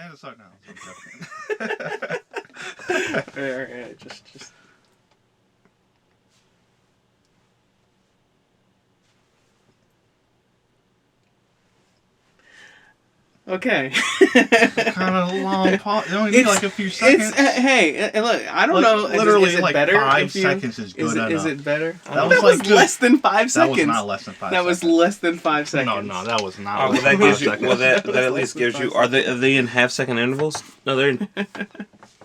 And it's start now. Alright, just. Okay. Kind of long pause. You only need like a few seconds. Hey, look, I don't know. Literally, is it like better 5 seconds is good enough. Is it better? That was less than 5 seconds. That was not less than 5 seconds. That was less than 5 seconds. No, that was not. Oh, well, that gives you. Well, that at least gives you. Are they in half-second intervals? No, they're in.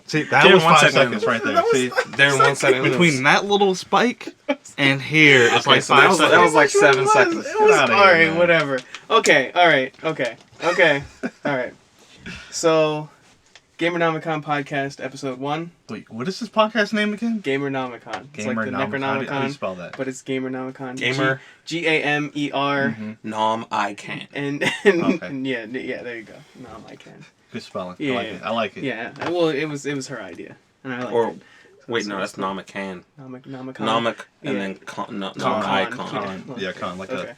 See, that was 5 seconds right there. See, they're in 1 second between that little spike and here, it's like so 5 seconds. that was like 7 seconds. Alright, whatever. Okay, alright. Alright. So, Gamernomicon podcast, episode 1. Wait, what is this podcast name again? Gamernomicon. It's like the Necronomicon. How do you spell that? But it's Gamernomicon. Gamer. Gamer. Nom I can. And Okay. yeah, there you go. Nom I can. Good spelling. Yeah. I like it. Yeah. Well, it was her idea, and I like it. So Wait, no, that's Nomican. Nomicon. Nomic and Yeah. then con. Con. Yeah, con. Like Okay. a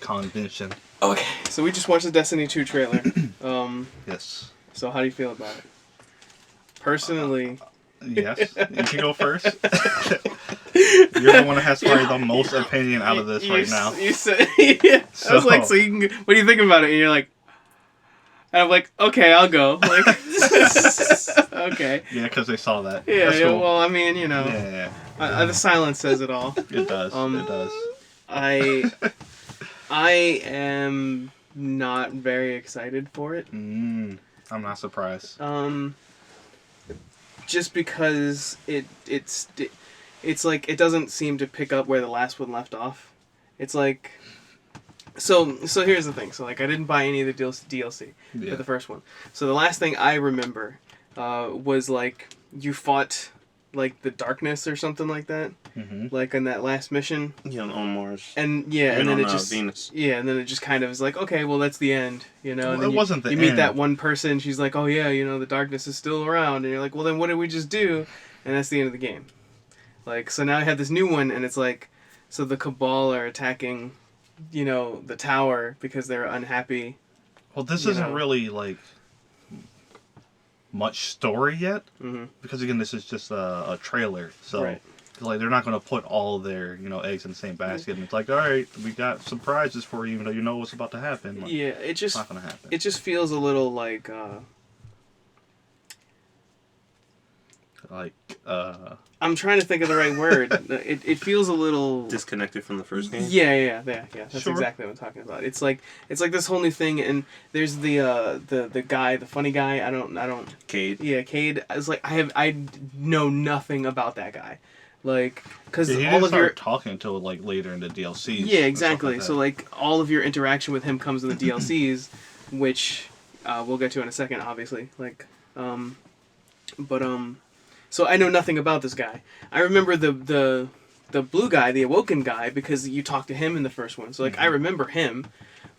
convention. Okay. So we just watched the Destiny 2 trailer. Yes. So how do you feel about it? Personally. Yes. You can go first. You're the one that has probably the most opinion out of this right now. You said, yeah. I was like, so you can. What do you think about it? And you're like, and I'm like, okay, I'll go. Like, okay. Yeah, because they saw that. Yeah. That's cool. Well, I mean, you know, the silence says it all. It does. It does. I am not very excited for it. I'm not surprised. Just because it's like it doesn't seem to pick up where the last one left off. It's like so here's the thing. So like I didn't buy any of the DLC for the first one. So the last thing I remember was like you fought like the darkness or something like that, like in that last mission. Yeah, on Mars. And yeah, and then it just Venus. Yeah, and then it just kind of is like, okay, well that's the end, you know. Well, and then it wasn't the you end. meet that one person. She's like, oh yeah, you know, the darkness is still around, and you're like, well then what did we just do? And that's the end of the game. Like so now I have this new one, and it's like, so the Cabal are attacking, you know, the tower because they're unhappy. Well, this isn't really like much story yet, because again, this is just a trailer, so like they're not going to put all their eggs in the same basket, and it's like, all right, we got some prizes for you, even though you know what's about to happen. Like, Yeah, it's not going to happen. It just feels a little like I'm trying to think of the right word. It feels a little disconnected from the first game. Yeah. That's exactly what I'm talking about. It's like this whole new thing, and there's the guy, the funny guy. I don't. Cade. Yeah, Cade. I was like, I know nothing about that guy, like because all of your talking until like later in the DLCs. Yeah, exactly. So like all of your interaction with him comes in the DLCs, which we'll get to in a second, obviously. Like, So I know nothing about this guy. I remember the blue guy, the Awoken guy, because you talked to him in the first one. So like I remember him,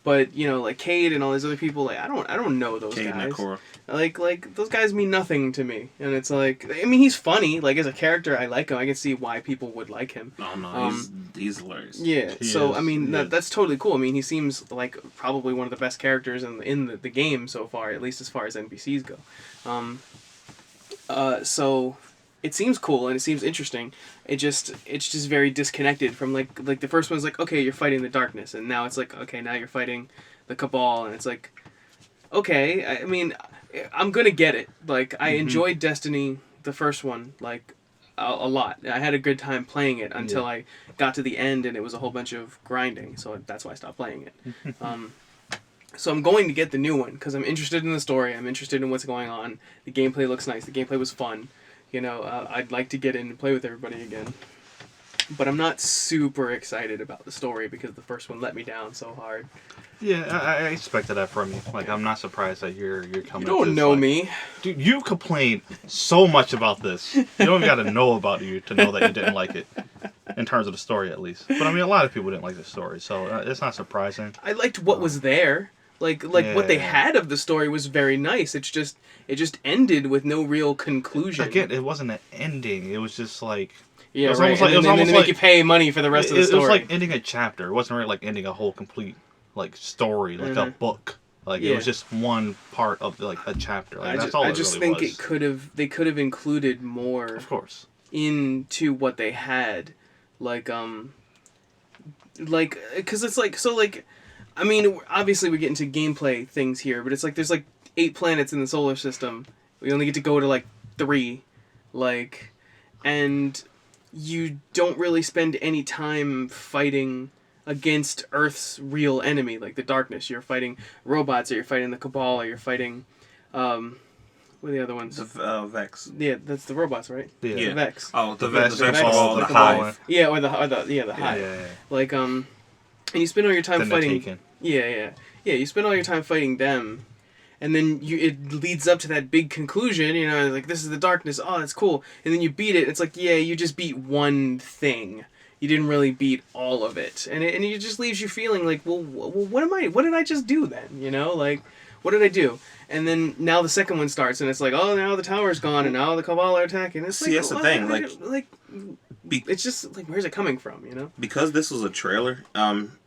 but like Cade and all these other people, like I don't know those Cade guys. Nakora. Like those guys mean nothing to me. And it's like, I mean, he's funny. Like as a character, I like him. I can see why people would like him. Oh no, he's hilarious. Yeah. So I mean that's totally cool. I mean he seems like probably one of the best characters in the game so far, at least as far as NPCs go. So it seems cool and it seems interesting. It's just very disconnected from like the first one's like, okay, you're fighting the darkness, and now it's like, okay, now you're fighting the Cabal, and it's like, okay, I mean, I'm gonna get it. Like I enjoyed Destiny, the first one, like a lot. I had a good time playing it until I got to the end and it was a whole bunch of grinding, so that's why I stopped playing it. So I'm going to get the new one because I'm interested in the story. I'm interested in what's going on. The gameplay looks nice. The gameplay was fun. I'd like to get in and play with everybody again. But I'm not super excited about the story because the first one let me down so hard. Yeah, I expected that from you. Like, I'm not surprised that you're coming. You don't know me. Dude, you complained so much about this. You don't even got to know about you to know that you didn't like it. In terms of the story, at least. But, I mean, a lot of people didn't like the story, so it's not surprising. I liked what was there. Like what they had of the story was very nice. It just ended with no real conclusion. Again, it wasn't an ending. It was just like... Yeah, right. And then they make you pay money for the rest of the story. It was like ending a chapter. It wasn't really like ending a whole complete like story, like a book. Like it was just one part of like a chapter. Like that's all I it just really think was. they could have included more. Of course. Into what they had, because it's like so like, I mean, obviously we get into gameplay things here, but it's like there's like 8 planets in the solar system. We only get to go to like 3, like, and you don't really spend any time fighting against Earth's real enemy, like the darkness. You're fighting robots, or you're fighting the Cabal, or you're fighting, what are the other ones? The Vex. Yeah, that's the robots, right? Yeah. The Vex. Oh, the Vex, Vex, the the Hive. Yeah, or the Hive. Yeah. Like and you spend all your time Then fighting. Yeah. You spend all your time fighting them, and then it leads up to that big conclusion. You know, like this is the darkness. Oh, that's cool. And then you beat it. It's like, yeah, you just beat one thing. You didn't really beat all of it, and it just leaves you feeling like, well, what did I just do then? You know, like, what did I do? And then now the second one starts, and it's like, oh, now the tower's gone, and now the Cabal are attacking. It's See, that's the thing, it's just like, where's it coming from? You know? Because this was a trailer,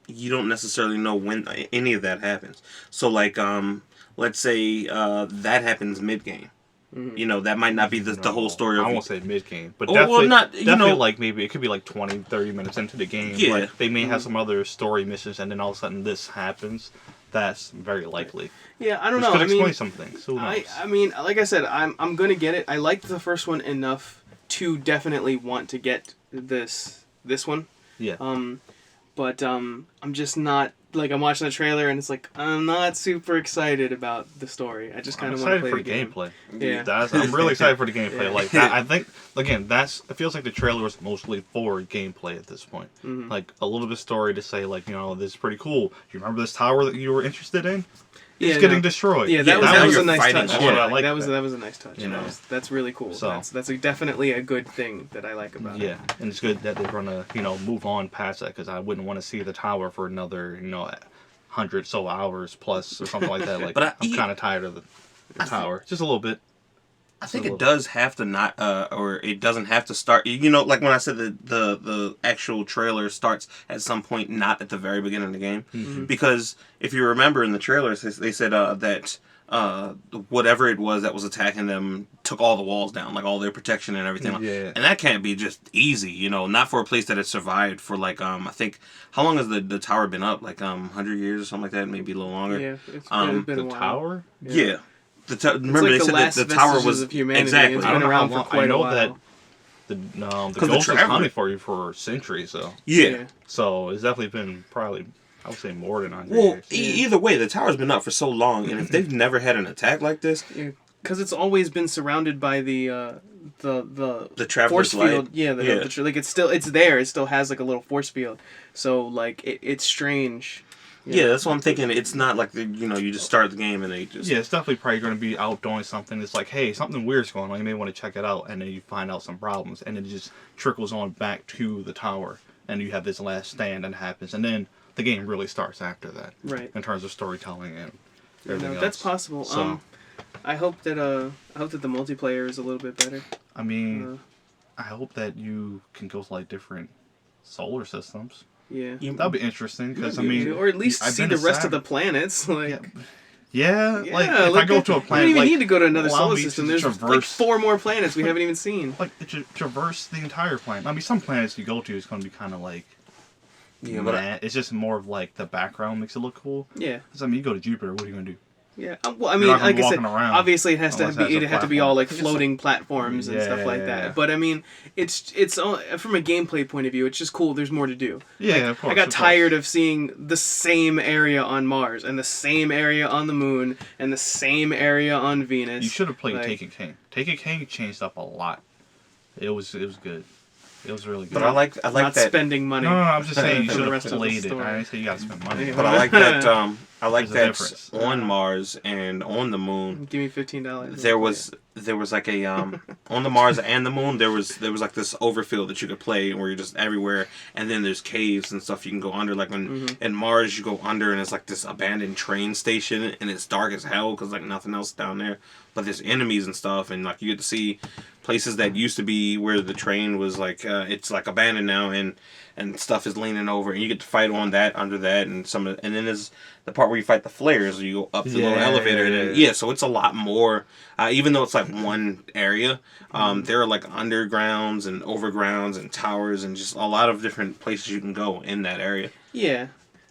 you don't necessarily know when any of that happens. So, like, let's say that happens mid-game. Mm-hmm. You know, that might not be the whole story. I won't say mid-game, but definitely, definitely like maybe it could be like 20, 30 minutes into the game. Yeah. Like, they may have some other story missions, and then all of a sudden this happens. That's very likely. Yeah, I don't Which know. could explain some things. Who knows? I mean, like I said, I'm gonna get it. I liked the first one enough to definitely want to get this one. Yeah. But I'm just not, like, I'm watching the trailer and it's like, I'm not super excited about the story. I just kind of want to play the game. Gameplay. Yeah. I'm really excited for the gameplay. Yeah. Like that, I think again, it feels like the trailer was mostly for gameplay at this point. Mm-hmm. Like a little bit of story to say, like, you know, this is pretty cool. You remember this tower that you were interested in? It's getting destroyed. Yeah, that was a nice fighting touch. on it. Yeah, I like that was a nice touch. You know? That's really cool. So, that's definitely a good thing that I like about it. Yeah, and it's good that they're gonna, you know, move on past that, because I wouldn't want to see the tower for another, you know, 100 so hours plus or something like that. Like, But I'm kind of tired of the tower, just a little bit. I think it does have to not, or it doesn't have to start. You know, like when I said the actual trailer starts at some point, not at the very beginning of the game, because if you remember in the trailers, they said that whatever it was that was attacking them took all the walls down, like all their protection and everything. Yeah. And that can't be just easy, you know, not for a place that has survived for like I think, how long has the tower been up? Like 100 years or something like that, maybe a little longer. Yeah, it's been a while. Tower? Yeah. Remember like they said that the tower was of humanity. exactly. It's been around for quite a while. that the ghost was hunting for you for centuries, though. Yeah. So it's definitely been probably, I would say, more than 100 Well, years. either way, the tower's been up for so long, and if they've never had an attack like this, because it's always been surrounded by the traveler's force light. field. Yeah, like it's there. It still has like a little force field. So like it's strange. Yeah, that's what I'm thinking. It's not like you just start the game and they just Yeah, it's definitely probably going to be out doing something. It's like, hey, something weird's going on. You may want to check it out, and then you find out some problems, and it just trickles on back to the tower, and you have this last stand that happens, and then the game really starts after that. Right. In terms of storytelling and everything else. That's possible. So, I hope that the multiplayer is a little bit better. I mean, I hope that you can go to like different solar systems. Yeah. That'd be interesting, because I mean, or at least I've see been the to rest of Saturn. the planets. Like, yeah, like if I go to a planet, we don't even like, need to go to another allow solar me to system. There's like traverse- 4 more planets we haven't even seen. like traverse the entire planet. I mean, some planets you go to is going to be kind of like, but it's just more of like the background makes it look cool. Yeah. Because I mean, you go to Jupiter, what are you going to do? Yeah. Well, I mean, not gonna like be I said, walking around obviously it has to unless be. it has It a have to be all like platform. floating platforms and stuff like that. Yeah. But I mean, it's all, from a gameplay point of view, it's just cool. There's more to do. Yeah, of course. I got tired of seeing the same area on Mars and the same area on the Moon and the same area on Venus. You should have played like, Taken King. Taken King changed up a lot. It was good. It was really good. But I like not that. spending money. No, I'm just saying you for the should rest have of the played it. story. I didn't say you got to spend money. But I like that. I like There's a that difference. on Mars and on the Moon. Give me $15. There was like a on the Mars and the Moon there was like this overfield that you could play where you're just everywhere, and then there's caves and stuff you can go under. Like in Mars you go under and it's like this abandoned train station and it's dark as hell because like nothing else down there. But there's enemies and stuff, and like you get to see places that used to be where the train was like it's like abandoned now, and stuff is leaning over, and you get to fight on that, under that, and and then there's the part where you fight the flares, you go up the little elevator, and so it's a lot more. Even though it's like one area, there are like undergrounds and overgrounds and towers and just a lot of different places you can go in that area. Yeah,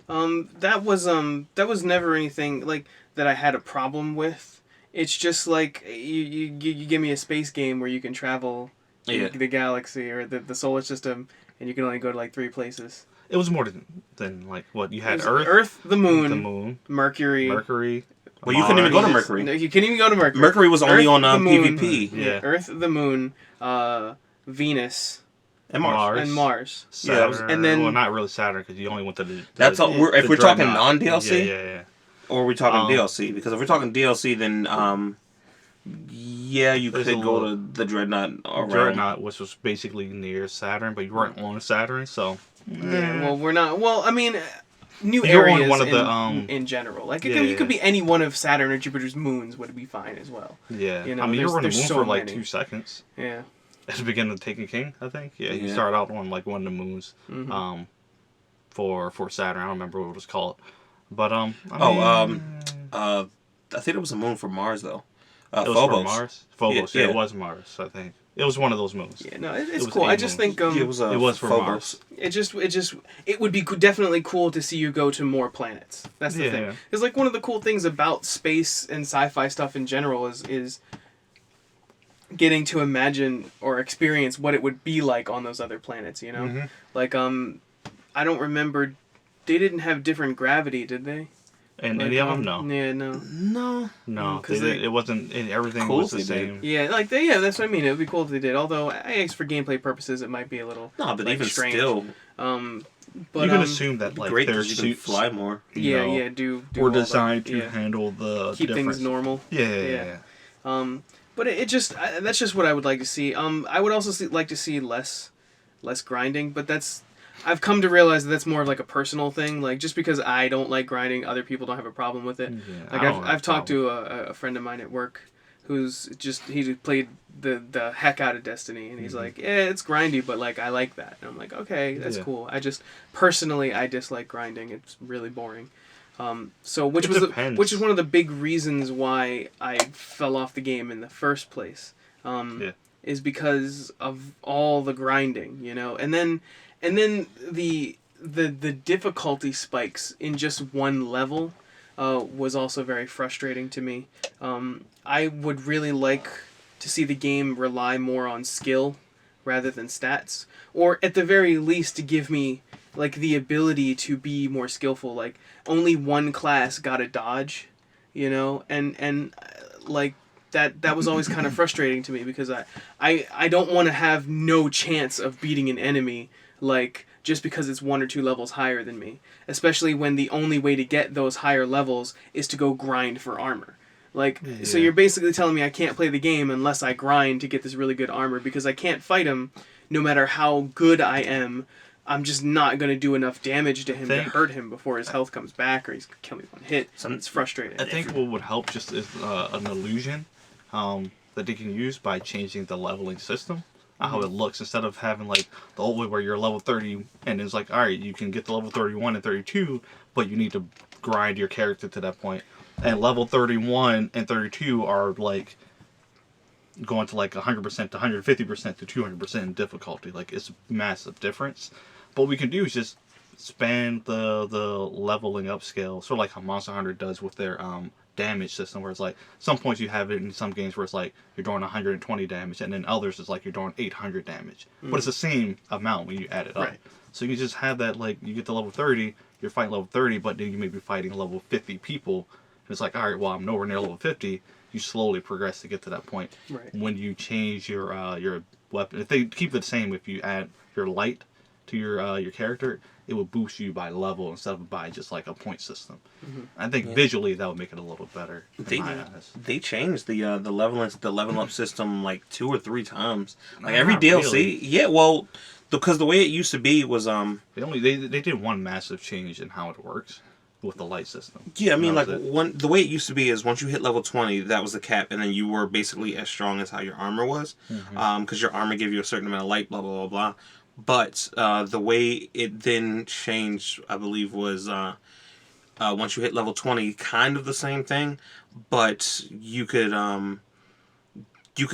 that was never anything like that I had a problem with. It's just like you give me a space game where you can travel the galaxy or the solar system, and you can only go to like 3 places. It was more than like what you had: Earth, the moon, Mercury. Well, you couldn't even go to Mercury. No, you couldn't even go to Mercury. Mercury was only on PvP. Yeah. Earth, the moon, Venus, and Mars. Saturn, and then not really Saturn because you only went to the. That's all. If we're talking non-DLC, yeah. Or are we talking DLC? Because if we're talking DLC, then you could go to the Dreadnought. Dreadnought, which was basically near Saturn, but you weren't on Saturn, so. Yeah, well, we're not. Well, I mean, new You're areas one of the, in general. Like, you could be any one of Saturn or Jupiter's moons would be fine as well. Yeah. You know, I mean, you were on the moon so for like many. 2 seconds. Yeah. At the beginning of Taken King, I think. Yeah, you started out on like one of the moons. For Saturn. I don't remember what it was called. But, I think it was a moon for Mars, though. It was Phobos. for Mars? Phobos, yeah, it was Mars, I think. It was one of those moons. Yeah, no, it's cool. I just think it was for Phobos. Mars. It would be definitely cool to see you go to more planets. That's the thing. It's like one of the cool things about space and sci-fi stuff in general is getting to imagine or experience what it would be like on those other planets, you know? Like, I don't remember, they didn't have different gravity, did they? And any of them, no. Yeah, no. No, it wasn't. Everything was the same. Yeah, that's what I mean. It would be cool if they did. Although, I guess for gameplay purposes, it might be a little. No, but even strange. Still, but you can assume that like great their you can fly more. Do were designed to handle the keep things normal. Yeah. But it just that's just what I would like to see. I would also like to see less grinding, but I've come to realize that that's more of like a personal thing. Like, just because I don't like grinding, other people don't have a problem with it. Yeah, like I've talked to a friend of mine at work who's he played the heck out of Destiny, and he's like, yeah, it's grindy, but like I like that. And I'm like, okay, that's cool. I just personally I dislike grinding. It's really boring. Which is one of the big reasons why I fell off the game in the first place. Is because of all the grinding, you know, and then the difficulty spikes in just one level was also very frustrating to me. I would really like to see the game rely more on skill rather than stats, or at the very least to give me like the ability to be more skillful. Like, only one class got a dodge, you know, and like that was always kind of frustrating to me, because I don't want to have no chance of beating an enemy, like, just because it's 1 or 2 levels higher than me. Especially when the only way to get those higher levels is to go grind for armor. Like, so you're basically telling me I can't play the game unless I grind to get this really good armor, because I can't fight him no matter how good I am. I'm just not going to do enough damage to him to hurt him before his health comes back, or he's going to kill me with one hit. It's frustrating. I think what would help just is an illusion that they can use by changing the leveling system. How it looks, instead of having like the old way where you're level 30 and it's like, alright, you can get to level 31 and 32, but you need to grind your character to that point. And level 31 and 32 are like going to like 100% to 150% to 200% in difficulty. Like, it's a massive difference. But what we can do is just span the leveling up scale, sort of like how Monster Hunter does with their damage system, where it's like some points you have it in some games where it's like you're doing 120 damage, and then others it's like you're doing 800 damage, but it's the same amount when you add it up. So you just have that, like, you get to level 30, you're fighting level 30, but then you may be fighting level 50 people, and it's like, alright, well, I'm nowhere near level 50. You slowly progress to get to that point. When you change your weapon, if they keep it the same, if you add your light to your character, it would boost you by level instead of by just like a point system. I think visually that would make it a little better. They changed the level up system like 2 or 3 times. Like, every DLC, really. Well, because the way it used to be was they did one massive change in how it works, with the light system. Yeah, I mean, That like, was it. the way it used to be is once you hit level 20, that was the cap, and then you were basically as strong as how your armor was, because your armor gave you a certain amount of light, blah, blah, blah, blah. But the way it then changed, I believe, was once you hit level 20, kind of the same thing, but you could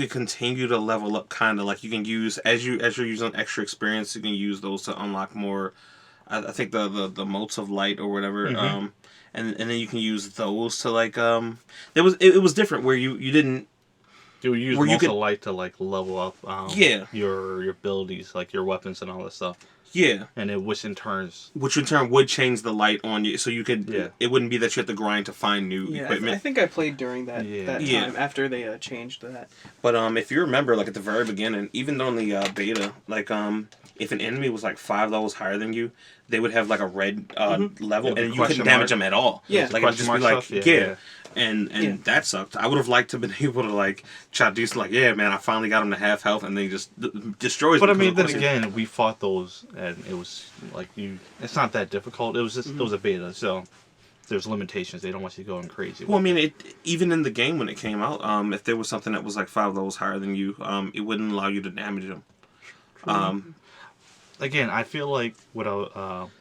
continue to level up, kind of like you can use as you're using extra experience, you can use those to unlock more. I think the motes of light or whatever, and then you can use those to like it was different where you didn't. You use where you most could- of light to like level up Yeah. your abilities, like your weapons and all that stuff. Yeah, And which in turns which in turn would change the light on you, so you could. Yeah. It wouldn't be that you have to grind to find new Yeah, equipment. I think I played during that Yeah. time after they changed that. But if you remember, like at the very beginning, even on the beta, like if an enemy was like 5 levels higher than you, they would have like a red level, Yeah, the and you question couldn't damage mark. them at all. Yeah. like it'd just be Question like mark stuff? Yeah. And Yeah. that sucked. I would have liked to have been able to like try to do something like, yeah, man, I finally got him to half health, and then he just destroys. But I them mean, then because, of course, again, we fought those, and it was like it's not that difficult. It was just it was a beta, so there's limitations. They don't want you going crazy. Well, I mean, even in the game when it came out, if there was something that was like 5 levels higher than you, it wouldn't allow you to damage them. Again, I feel like what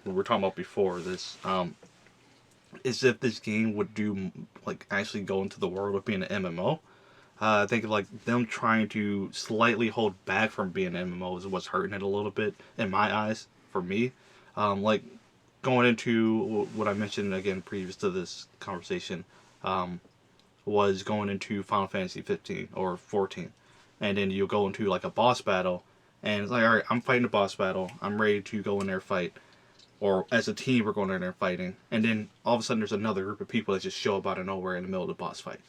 we were talking about before this is if this game would do like actually go into the world of being an MMO. I think like them trying to slightly hold back from being an MMO is what's hurting it a little bit in my eyes. For me, like going into what I mentioned again previous to this conversation, was going into Final Fantasy 15 or 14, and then you go into like a boss battle, and it's like, all right, I'm fighting a boss battle, I'm ready to go in there and fight, or as a team we're going in there and fighting, and then all of a sudden there's another group of people that just show up out of nowhere in the middle of the boss fight.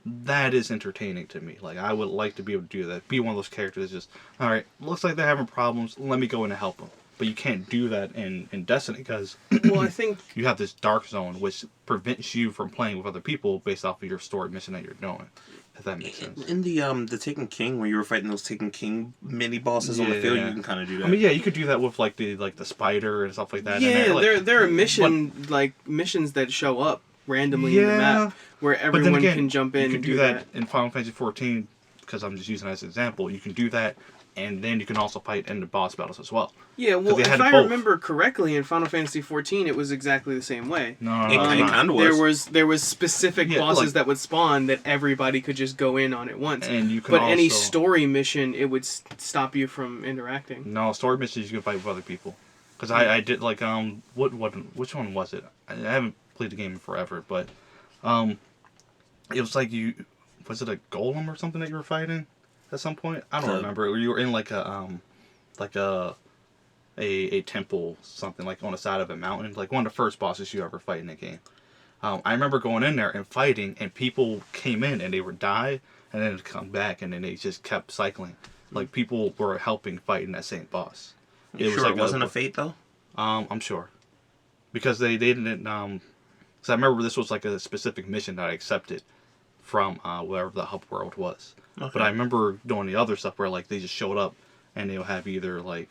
That is entertaining to me. Like, I would like to be able to do that. Be one of those characters that's just, all right, looks like they're having problems, let me go in and help them. But you can't do that in Destiny because Well, I think you have this dark zone which prevents you from playing with other people based off of your story mission that you're doing. If that makes sense. In the Taken King, where you were fighting those Taken King mini bosses on the field, you can kind of do that. I mean, yeah, you could do that with like the spider and stuff like that. yeah, and there are missions that show up randomly in the map where But then everyone again, can jump in You can and do that in Final Fantasy 14 because I'm just using it as an example. You can do that, and then you can also fight in the boss battles as well. Yeah, well, they if had I both. remember correctly, in Final Fantasy 14, it was exactly the same way. No, It kind of was. There was specific Yeah, bosses like- that would spawn that everybody could just go in on at once. And you can but any also- story mission, it would stop you from interacting. No, story missions you can fight with other people. Because I did like which one was it? I haven't played the game in forever, but it was like was it a golem or something that you were fighting at some point? I don't remember. You were in like a temple, something like on the side of a mountain, like one of the first bosses you ever fight in the game. I remember going in there and fighting, and people came in and they would die, and then they'd come back, and then they just kept cycling. Like people were helping fighting that same boss. It wasn't a fate though. I'm sure, because they didn't. Because I remember this was like a specific mission that I accepted from wherever the hub world was. Okay. But I remember doing the other stuff where like they just showed up, and they'll have either like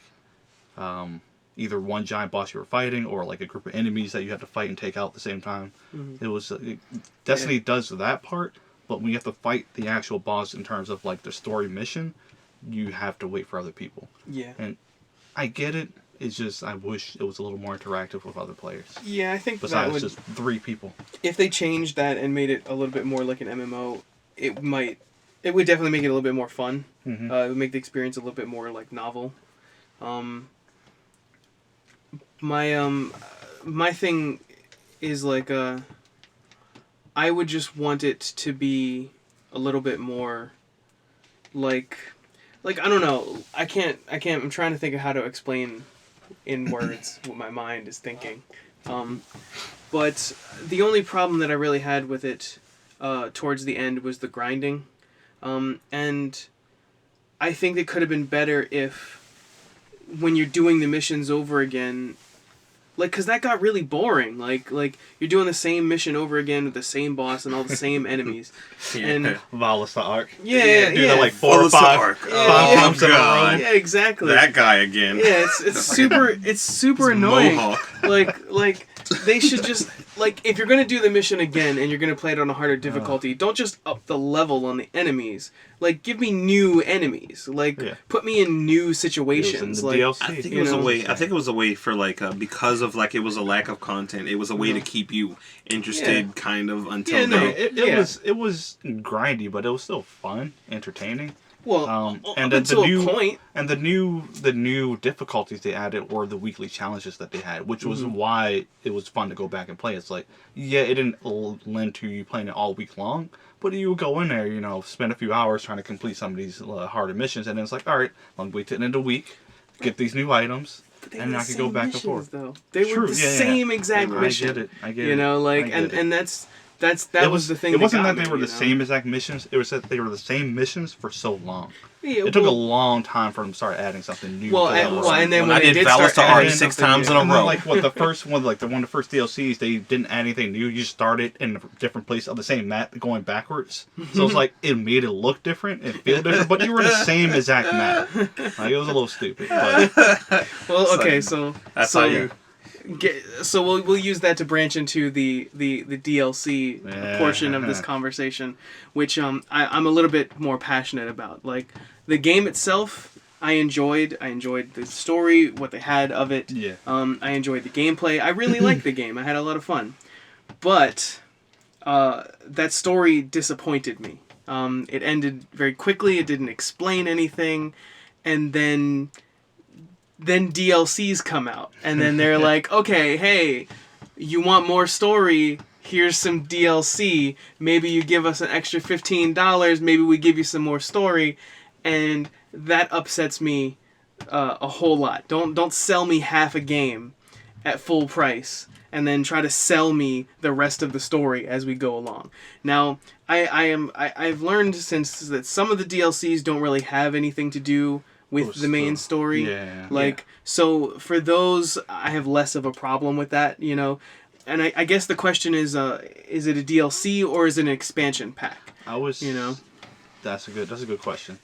either one giant boss you were fighting or like a group of enemies that you have to fight and take out at the same time. Mhm. It was Destiny does that part, but when you have to fight the actual boss in terms of like the story mission, you have to wait for other people. Yeah. And I get it. It's just I wish it was a little more interactive with other players. Yeah, I think that Besides would, just 3 people. if they changed that and made it a little bit more like an MMO, it would definitely make it a little bit more fun. Mm-hmm. It would make the experience a little bit more like novel. My thing is like I would just want it to be a little bit more like I don't know. I can't. I'm trying to think of how to explain in words what my mind is thinking. But the only problem that I really had with it towards the end was the grinding. And I think it could have been better if when you're doing the missions over again, like, because that got really boring. Like you're doing the same mission over again with the same boss and all the same enemies. And Valis the Ark. yeah, Do that like 4 or Valis the 5 Ark. times in a row. God. yeah, exactly. That guy again. Yeah, it's super annoying. Mohawk. Like they should just like, if you're going to do the mission again and you're going to play it on a harder difficulty, don't just up the level on the enemies. Like, give me new enemies. Like, put me in new situations. In the like, DLC. I think it was a way. I think it was a way for like because of like it was a lack of content. It was a way to keep you interested, kind of until It was grindy, but it was still fun, entertaining. Well, and up until a point. And the new difficulties they added were the weekly challenges that they had, which was why it was fun to go back and play. It's like, it didn't lend to you playing it all week long, but you would go in there, spend a few hours trying to complete some of these harder missions, and then it's like, all right, I'm wait till the end of the week, get these new items, and I can go back and forth. Though. They were the same exact mission. I get it. And that was the thing. It wasn't that me, they were the same exact missions. It was that they were the same missions for so long. Yeah, it took a long time for them to start adding something new. And then when I they did start Valis 6 times in a row. Like the first one, like the first DLCs, they didn't add anything new. You just started in a different place on the same map, going backwards. So it's like it made it look different and feel different, but you were in the same exact map. Like it was a little stupid. But. Well, okay, so that's how you. So we'll use that to branch into the DLC portion of this conversation, which I'm a little bit more passionate about. Like the game itself, I enjoyed the story, what they had of it. Yeah. I enjoyed the gameplay. I really liked the game. I had a lot of fun, but that story disappointed me. It ended very quickly. It didn't explain anything, and then DLCs come out, and then they're like, okay, hey, you want more story? Here's some DLC. Maybe you give us an extra $15. Maybe we give you some more story, and that upsets me a whole lot. Don't sell me half a game at full price and then try to sell me the rest of the story as we go along. Now, I've learned since that some of the DLCs don't really have anything to do with the main story. So for those, I have less of a problem with that, and I guess the question is it a DLC or is it an expansion pack? That's a good question.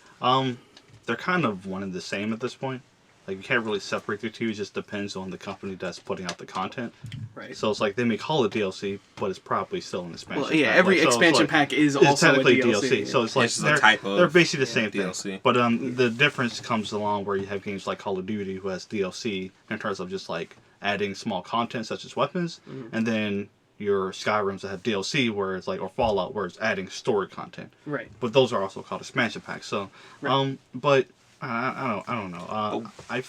They're kind of one and the same at this point. Like you can't really separate the two. It just depends on the company that's putting out the content. Right. So it's like they may call it DLC, but it's probably still an expansion. Well, yeah, every expansion pack is also technically a DLC. Yeah. So it's like they're basically the same DLC. thing. But the difference comes along where you have games like Call of Duty who has DLC in terms of just like adding small content such as weapons, and then your Skyrims that have DLC where it's like, or Fallout where it's adding story content. Right. But those are also called expansion packs. So, but I don't know. What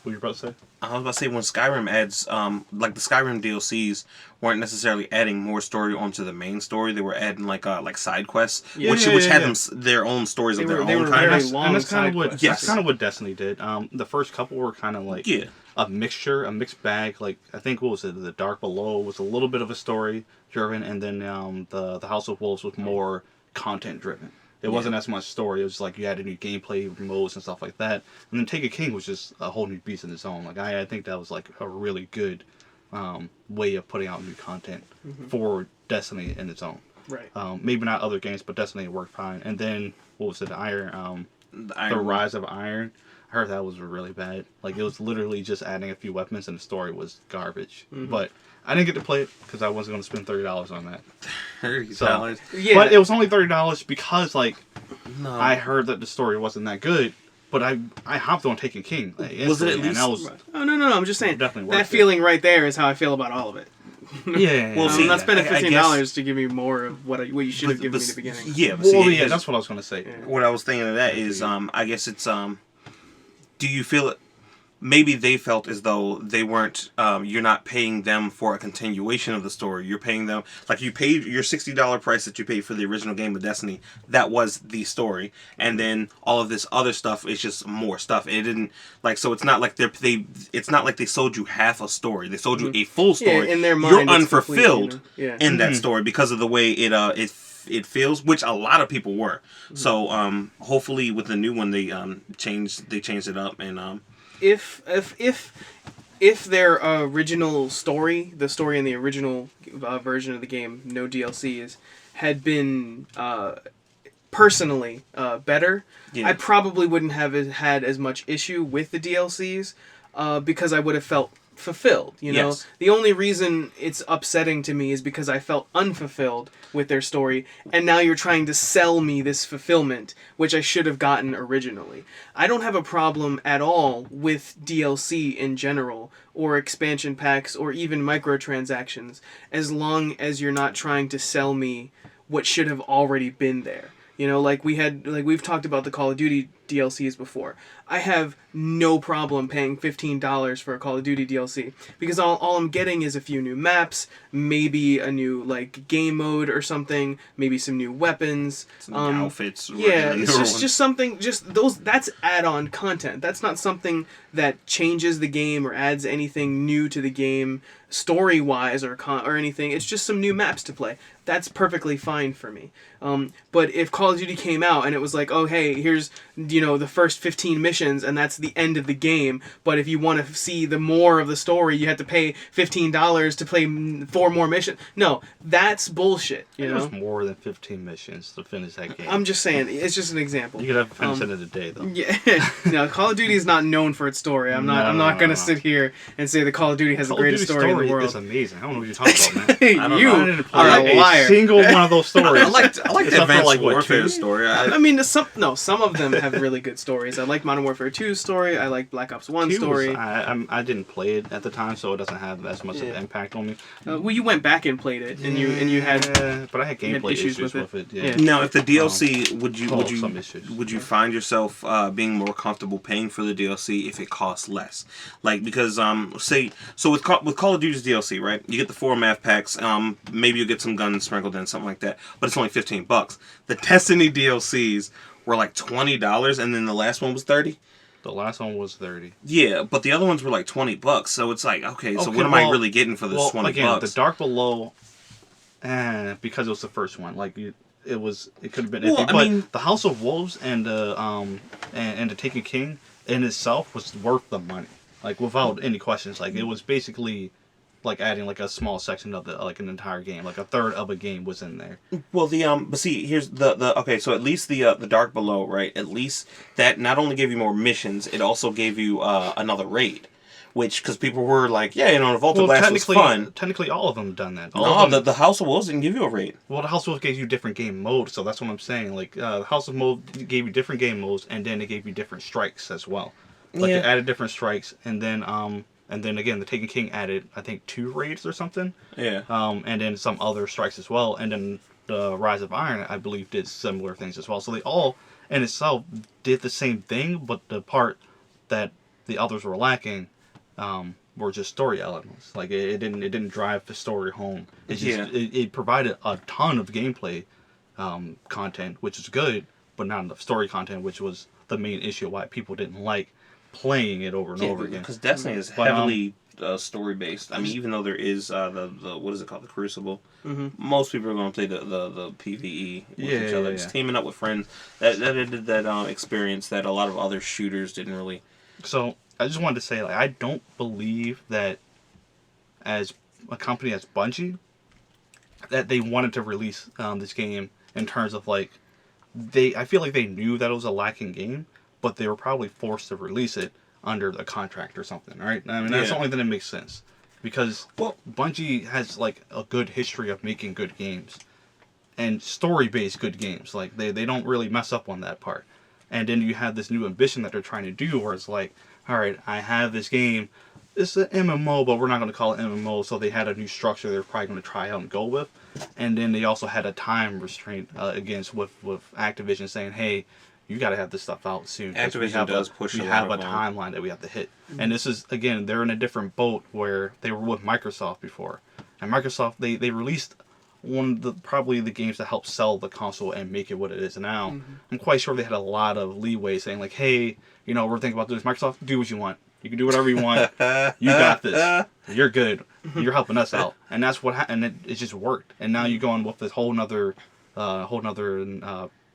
were you about to say? I was about to say when Skyrim adds, like the Skyrim DLCs weren't necessarily adding more story onto the main story. They were adding like side quests, which had them their own stories of their own kind of. And that's kind of what Destiny did. The first couple were kind of like a mixed bag. Like I think what was it? The Dark Below was a little bit of a story driven, and then the House of Wolves was more content driven. It wasn't as much story. It was like you had new gameplay modes and stuff like that. And then Taken King was just a whole new beast in its own. Like I think that was like a really good way of putting out new content for Destiny in its own. Right. Maybe not other games, but Destiny worked fine. And then what was it? The Rise of Iron. I heard that was really bad. Like it was literally just adding a few weapons, and the story was garbage. But I didn't get to play it because I wasn't going to spend $30 on that. $30. Yeah. But it was only $30 because I heard that the story wasn't that good. But I hopped on Taken King. Was it at least? Oh no! I'm just saying definitely that feeling right there is how I feel about all of it. Yeah. Well, I'm not spending $15 to give me more of what you should have given me in the beginning. Yeah. That's what I was going to say. Yeah. What I was thinking of that is, I guess it's do you feel it? Maybe they felt as though they weren't. You're not paying them for a continuation of the story. You're paying them like you paid your $60 price that you paid for the original game of Destiny. That was the story, and then all of this other stuff is just more stuff. It didn't so it's not like it's not like they sold you half a story. They sold you a full story. Yeah, in their mind, you're unfulfilled complete, in that story because of the way it feels, which a lot of people were. So hopefully with the new one they changed it up and. If their original story, the story in the original version of the game, no DLCs, had been personally better, I probably wouldn't have had as much issue with the DLCs because I would have felt fulfilled, you know? Yes. The only reason it's upsetting to me is because I felt unfulfilled with their story, and now you're trying to sell me this fulfillment, which I should have gotten originally. I don't have a problem at all with DLC in general, or expansion packs, or even microtransactions, as long as you're not trying to sell me what should have already been there. You know, we've talked about the Call of Duty DLCs before. I have no problem paying $15 for a Call of Duty DLC because all I'm getting is a few new maps, maybe a new like game mode or something, maybe some new weapons, Some outfits. Yeah, it's just something. Just those. That's add-on content. That's not something that changes the game or adds anything new to the game story-wise or anything. It's just some new maps to play. That's perfectly fine for me. But if Call of Duty came out and it was like, oh hey, here's the first 15 missions and that's the end of the game, but if you want to see the more of the story, you have to pay $15 to play 4 more missions. No, that's bullshit. It was more than 15 missions to finish that game. I'm just saying, it's just an example. You could have finished it in a day, though. Yeah, no, Call of Duty is not known for its story. I'm not gonna sit here and say that Call of Duty has the greatest story in the world. It's amazing. I don't know what you're talking about, man. I didn't are play a liar. A single one of those stories. I like the Advanced Warfare 2? story. I mean, some of them have really good stories. I like Modern Warfare 2's story. I like Black Ops 1's story. I didn't play it at the time, so it doesn't have as much of an impact on me. Well, you went back and played it, and you had but I had gameplay issues with it. Yeah. Now, if the DLC, would you find yourself being more comfortable paying for the DLC if it costs less? Like because with Call of Duty's DLC, right? You get the 4 map packs. Maybe you get some guns sprinkled in, something like that. But it's only $15. The Destiny DLCs were like $20, and then the last one was $30. The last one was $30. Yeah, but the other ones were like $20. So it's like, okay, so what am I really getting for this $20? Again, the Dark Below, because it was the first one, like it could have been. Well, I mean, the House of Wolves and the Taken King in itself was worth the money, like without any questions. Like it was basically like adding like a small section of an entire game, like a third of a game was in there. Well, but see, here's the okay. So at least the Dark Below, right? At least that not only gave you more missions, it also gave you another raid, because people were like, yeah, Volta Blast was fun. Technically, all of them done that. The House of Wolves didn't give you a raid. Well, the House of Wolves gave you different game modes, so that's what I'm saying. Like the House of Wolves gave you different game modes, and then it gave you different strikes as well. Like it added different strikes, and then again, the Taken King added, I think, 2 raids or something. Yeah. And then some other strikes as well. And then the Rise of Iron, I believe, did similar things as well. So they all, in itself, did the same thing, but the part that the others were lacking were just story elements. Like it didn't drive the story home. It provided a ton of gameplay content, which is good, but not enough story content, which was the main issue why people didn't like playing it over and over again. Because Destiny is heavily story based. I mean, even though there is the what is it called, the Crucible, most people are going to play the PvE with each other, just teaming up with friends. That did that experience that a lot of other shooters didn't really. So I just wanted to say, like, I don't believe that as a company as Bungie, that they wanted to release this game in terms of like I feel like they knew that it was a lacking game, but they were probably forced to release it under a contract or something, right? I mean, that's the only thing that makes sense. Because Bungie has, like, a good history of making good games. And story-based good games. Like, they don't really mess up on that part. And then you have this new ambition that they're trying to do, where it's like, alright, I have this game. It's an MMO, but we're not going to call it MMO, so they had a new structure they're probably going to try out and go with. And then they also had a time restraint with Activision saying, hey, you got to have this stuff out soon. Activision does push. We have a timeline that we have to hit, and this is, again, they're in a different boat where they were with Microsoft before, and Microsoft they released one of probably the games that helped sell the console and make it what it is now. I'm quite sure they had a lot of leeway saying like, hey, we're thinking about this. Microsoft, do what you want. You can do whatever you want. You got this. You're good. You're helping us out, and that's what and it just worked. And now you're going with this whole nother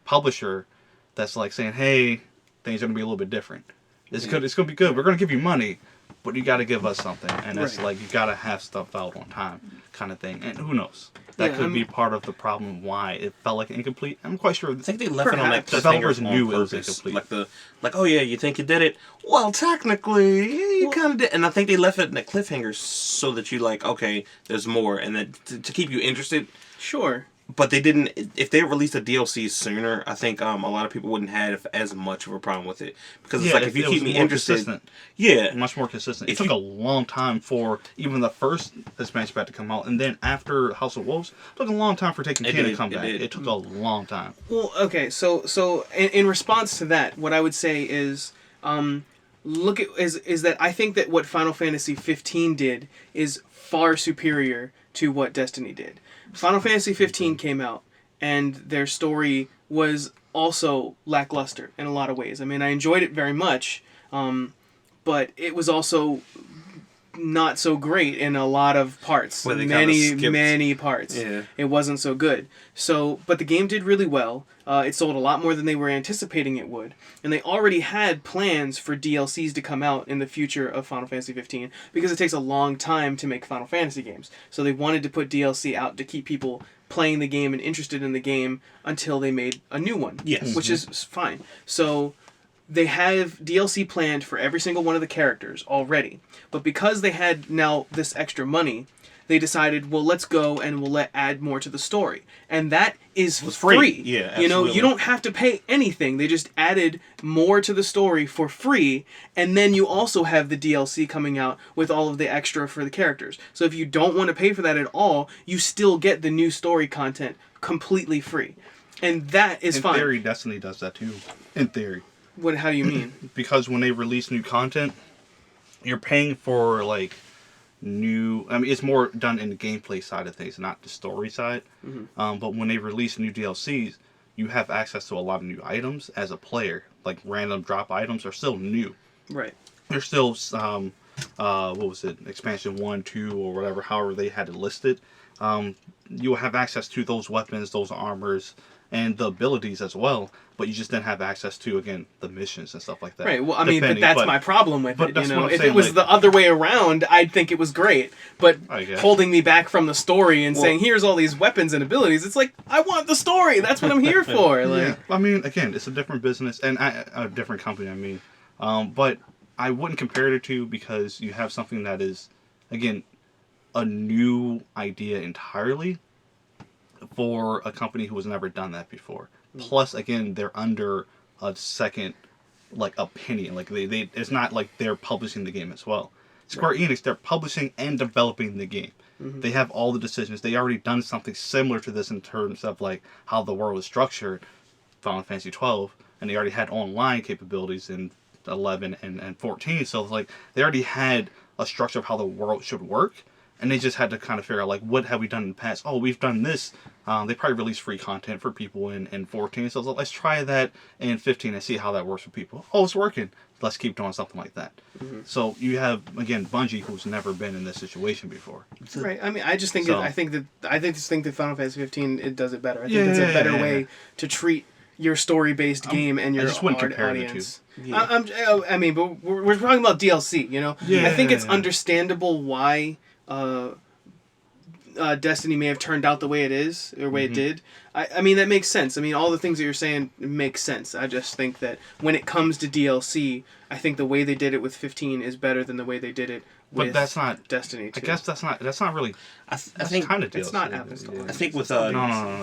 publisher. That's like saying, hey, things are going to be a little bit different. It's good. It's going to be good. We're going to give you money, but you got to give us something, and that's Right. like you got to have stuff out on time, kind of thing. And who knows? That could be part of the problem why it felt like incomplete. I'm quite sure. I think they left it on that cliffhanger developers on knew it was purpose. incomplete. Oh yeah, you think you did it? Well, technically, you kind of did. And I think they left it in that cliffhanger so that you like, okay, there's more, and then to keep you interested. Sure. But they didn't. If they released a DLC sooner, I think a lot of people wouldn't have as much of a problem with it because it's like if you keep me interested, consistent. Yeah, much more consistent. It took a long time for even the first expansion pack to come out, and then after House of Wolves, it took a long time for Taken King to come back. It took a long time. Well, okay, so in response to that, what I would say is, is that I think that what Final Fantasy 15 did is far superior to what Destiny did. Final Fantasy 15 came out, and their story was also lackluster in a lot of ways. I mean, I enjoyed it very much, but it was also not so great in a lot of parts. Many parts. Yeah. It wasn't so good. So, but the game did really well. It sold a lot more than they were anticipating it would. And they already had plans for DLCs to come out in the future of Final Fantasy 15 because it takes a long time to make Final Fantasy games. So they wanted to put DLC out to keep people playing the game and interested in the game until they made a new one. Yes. Which is fine. So they have DLC planned for every single one of the characters already. But because they had now this extra money, they decided, well, let's go and we'll add more to the story. And that is free. Yeah, absolutely. You know, you don't have to pay anything. They just added more to the story for free. And then you also have the DLC coming out with all of the extra for the characters. So if you don't want to pay for that at all, you still get the new story content completely free. And that is fine. In theory, Destiny does that too. In theory. How do you mean? Because when they release new content, you're paying for like it's more done in the gameplay side of things, not the story side. Mm-hmm. But when they release new DLCs, you have access to a lot of new items as a player. Like random drop items are still new. Right. There's still what was it, expansion 1, 2, or whatever, however they had it listed. You'll have access to those weapons, those armors, and the abilities as well, but you just didn't have access to, again, the missions and stuff like that. Right, well, I mean, but that's my problem with it, you know. If saying, it was the other way around, I'd think it was great, but holding me back from the story and saying, here's all these weapons and abilities, it's like, I want the story, that's what I'm here for. Like, yeah, I mean, again, it's a different business, and a different company, I mean, but I wouldn't compare the two because you have something that is, again, a new idea entirely for a company who has never done that before. Plus, again, they're under a second, like, opinion. Like, they it's not like they're publishing the game as well. Square Enix, they're publishing and developing the game. Mm-hmm. They have all the decisions. They already done something similar to this in terms of, like, how the world is structured, Final Fantasy 12, and they already had online capabilities in 11 and 14. So, like, they already had a structure of how the world should work. And they just had to kind of figure out, like, what have we done in the past? Oh, we've done this. They probably released free content for people in 14. So let's try that in 15 and see how that works for people. Oh, it's working. Let's keep doing something like that. Mm-hmm. So you have, again, Bungie, who's never been in this situation before. Right. I mean, I just think I think that Final Fantasy 15 it does it better. I think it's a better way to treat your story-based game and your audience. Yeah. I mean, but we're talking about DLC. You know. Yeah, I think it's understandable why Destiny may have turned out the way it is, or the way it did. I mean, that makes sense. I mean, all the things that you're saying make sense. I just think that when it comes to DLC, I think the way they did it with 15 is better than the way they did it with Destiny 2. I guess that's not really... I think kind of DLC. It's not apples to oranges. I think with... No,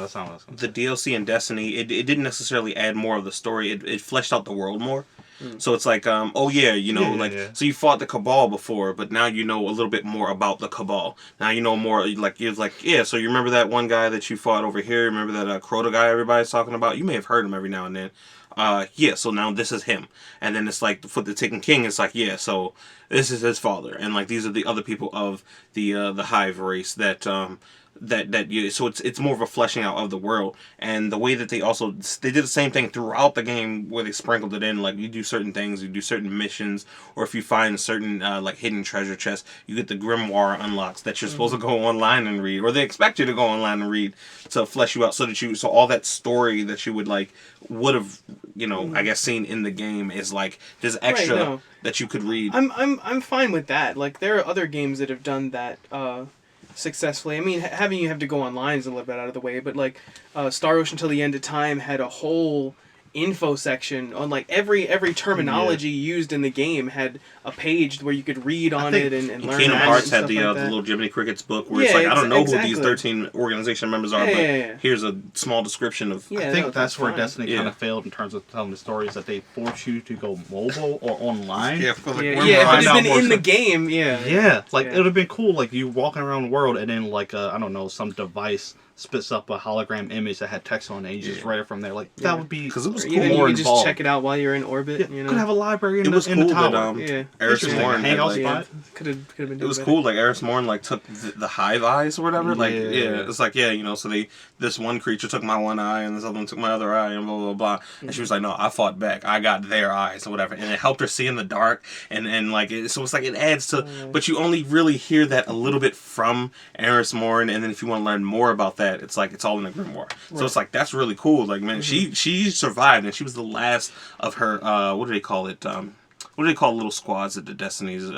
that's not what I was going to say. The DLC in Destiny, it didn't necessarily add more of the story. It fleshed out the world more. So it's like, so you fought the Cabal before, but now you know a little bit more about the Cabal. Now you know more, so you remember that one guy that you fought over here? Remember that Crota guy everybody's talking about? You may have heard him every now and then. So now this is him. And then it's like, for the Taken King, it's like, so this is his father. And like, these are the other people of the Hive race that that you, so it's more of a fleshing out of the world, and the way that they did the same thing throughout the game where they sprinkled it in, like you do certain things, you do certain missions, or if you find certain like hidden treasure chests, you get the grimoire unlocks that you're supposed to go online and read, or they expect you to go online and read to flesh you out, so all that story that you would have I guess seen in the game is like there's extra that you could read. I'm fine with that. Like there are other games that have done that successfully. I mean, having you have to go online is a little bit out of the way, but like Star Ocean Till the End of Time had a whole info section on like every terminology used in the game, had a page where you could read on it and learn. Kingdom Hearts had the like little Jiminy Cricket's book where it's like, I don't know who these 13 organization members are, but here's a small description of. I think that's where Destiny kind of failed in terms of telling the stories, that they force you to go mobile or online. If it had been in the game, like it would have been cool, like you walking around the world and then like I don't know, some device spits up a hologram image that had text on it, and you just read it from there. Like that would be, because it was cool. Even you could just check it out while you're in orbit. You could have a library in it was the cool tower. That Eris Morn hangout spot. Could have been. It was cool. Like Eris Morn like took the hive eyes or whatever. Like it's like so this one creature took my one eye and this other one took my other eye and blah blah blah. And she was like, no, I fought back. I got their eyes or whatever, and it helped her see in the dark. And like so it's like it adds to, but you only really hear that a little bit from Eris Morn, and then if you want to learn more about that, it's like it's all in the grimoire. So it's like that's really cool. Like man, she survived, and she was the last of her what do they call it? What do they call little squads that the Destiny's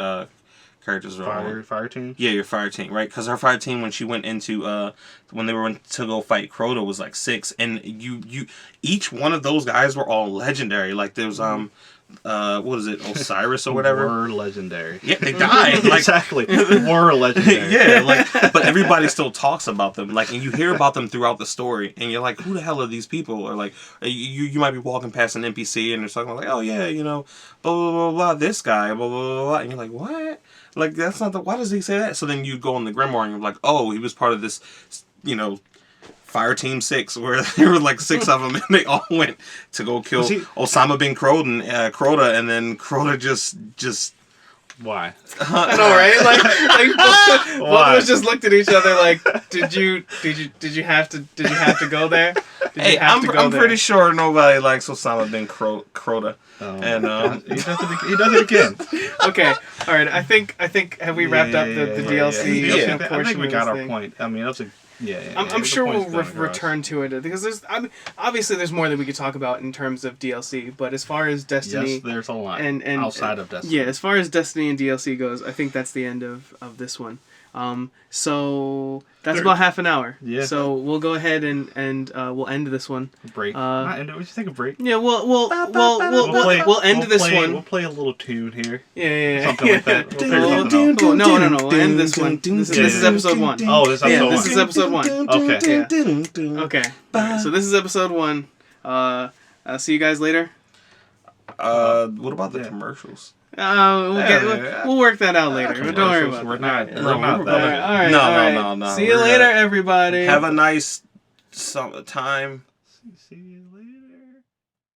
characters are on? Fire team? Yeah, your fire team, right? Because her fire team, when she went into when they were to go fight Crota, was like 6, and you each one of those guys were all legendary. Like there's what is it, Osiris or whatever? Were legendary. Yeah, they died. Like, exactly. Were legendary. Yeah, like, but everybody still talks about them. Like, and you hear about them throughout the story, and you're like, who the hell are these people? Or like, you might be walking past an NPC, and they're talking about like, oh yeah, blah blah blah blah, this guy, blah blah blah blah, and you're like, what? Like that's not the. Why does he say that? So then you go in the grimoire, and you're like, oh, he was part of this, Fire Team 6, where there were like 6 of them, and they all went to go kill Osama bin Crota, and then Crota just why? I know, right? Like both of us just looked at each other like, did you have to go there? I'm pretty sure nobody likes Osama bin Crota. And he does it again. Okay, all right. I think have we wrapped up the DLC? Yeah. I think we got our point. I mean, that's a. I'm sure we'll return to it because obviously there's more that we could talk about in terms of DLC, but as far as Destiny, yes, there's a lot and outside of Destiny. Yeah, as far as Destiny and DLC goes, I think that's the end of this one. So that's about half an hour. Yeah. So we'll go ahead and we'll end this one. Break. Not end it. We just take a break. Yeah. We'll end this one. We'll play a little tune here. Yeah. Something like that. We'll figure something out. No. We'll end this one. This is episode 1. Oh, this is episode 1. This is episode 1. Okay. Yeah. Okay. Right, so this is episode 1. I'll see you guys later. What about the commercials? We'll work that out later. Don't worry about it. We're not that. All right. No. See you later, everybody. Have a nice time. See you later.